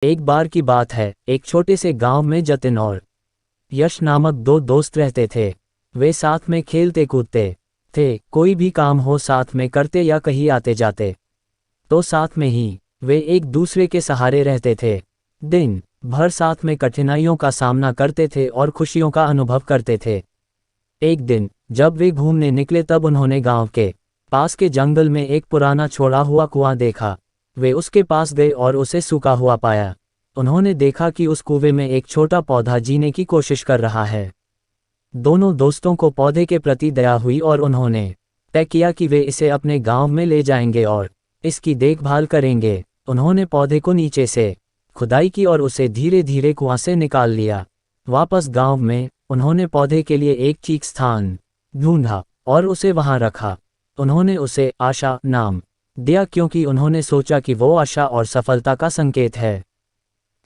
एक बार की बात है, एक छोटे से गांव में जतिन और यश नामक दो दोस्त रहते थे। वे साथ में खेलते कूदते थे, कोई भी काम हो साथ में करते या कहीं आते जाते तो साथ में ही वे एक दूसरे के सहारे रहते थे। दिन भर साथ में कठिनाइयों का सामना करते थे और खुशियों का अनुभव करते थे। एक दिन जब वे घूमने निकले तब उन्होंने गांव के पास के जंगल में एक पुराना छोड़ा हुआ कुआं देखा। वे उसके पास गए और उसे सूखा हुआ पाया। उन्होंने देखा कि उस कुएं में एक छोटा पौधा जीने की कोशिश कर रहा है। दोनों दोस्तों को पौधे के प्रति दया हुई और उन्होंने तय किया कि वे इसे अपने गांव में ले जाएंगे और इसकी देखभाल करेंगे। उन्होंने पौधे को नीचे से खुदाई की और उसे धीरे धीरे कुआं से निकाल लिया। वापस गांव में उन्होंने पौधे के लिए एक ठीक स्थान ढूंढा और उसे वहां रखा। उन्होंने उसे आशा नाम दिया क्योंकि उन्होंने सोचा कि वो आशा और सफलता का संकेत है।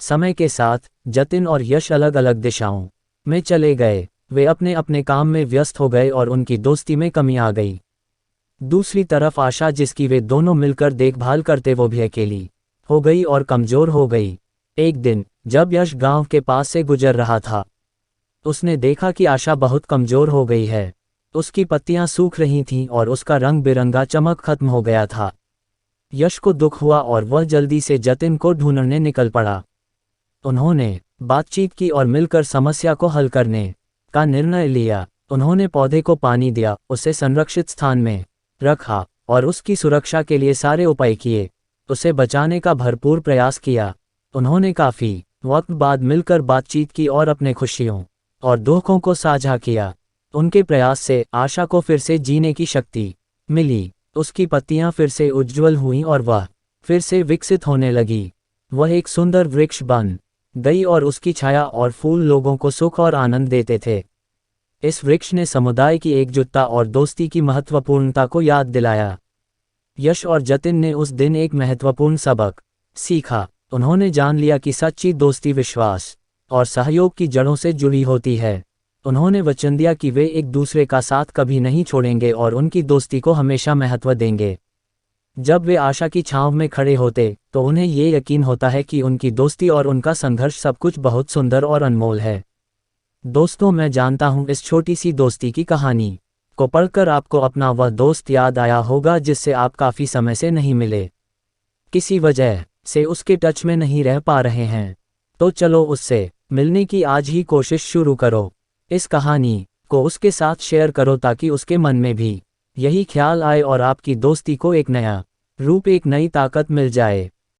समय के साथ जतिन और यश अलग अलग दिशाओं में चले गए। वे अपने अपने काम में व्यस्त हो गए और उनकी दोस्ती में कमी आ गई। दूसरी तरफ आशा, जिसकी वे दोनों मिलकर देखभाल करते, वो भी अकेली हो गई और कमजोर हो गई। एक दिन जब यश गांव के पास से गुजर रहा था, उसने देखा कि आशा बहुत कमजोर हो गई है। उसकी पत्तियां सूख रही थीं और उसका रंग बिरंगा चमक खत्म हो गया था। यश को दुख हुआ और वह जल्दी से जतिन को ढूंढने निकल पड़ा। उन्होंने बातचीत की और मिलकर समस्या को हल करने का निर्णय लिया। उन्होंने पौधे को पानी दिया, उसे संरक्षित स्थान में रखा और उसकी सुरक्षा के लिए सारे उपाय किए। उसे बचाने का भरपूर प्रयास किया। उन्होंने काफी वक्त बाद मिलकर बातचीत की और अपने खुशियों और दुखों को साझा किया। उनके प्रयास से आशा को फिर से जीने की शक्ति मिली। उसकी पत्तियां फिर से उज्ज्वल हुईं और वह फिर से विकसित होने लगी। वह एक सुंदर वृक्ष बन गई और उसकी छाया और फूल लोगों को सुख और आनंद देते थे। इस वृक्ष ने समुदाय की एकजुटता और दोस्ती की महत्वपूर्णता को याद दिलाया। यश और जतिन ने उस दिन एक महत्वपूर्ण सबक सीखा। उन्होंने जान लिया कि सच्ची दोस्ती विश्वास और सहयोग की जड़ों से जुड़ी होती है। उन्होंने वचन दिया कि वे एक दूसरे का साथ कभी नहीं छोड़ेंगे और उनकी दोस्ती को हमेशा महत्व देंगे। जब वे आशा की छांव में खड़े होते तो उन्हें ये यकीन होता है कि उनकी दोस्ती और उनका संघर्ष सब कुछ बहुत सुंदर और अनमोल है। दोस्तों, मैं जानता हूँ इस छोटी सी दोस्ती की कहानी को पढ़कर आपको अपना वह दोस्त याद आया होगा जिससे आप काफ़ी समय से नहीं मिले, किसी वजह से उसके टच में नहीं रह पा रहे हैं। तो चलो उससे मिलने की आज ही कोशिश शुरू करो। इस कहानी को उसके साथ शेयर करो ताकि उसके मन में भी यही ख्याल आए और आपकी दोस्ती को एक नया रूप, एक नई ताकत मिल जाए।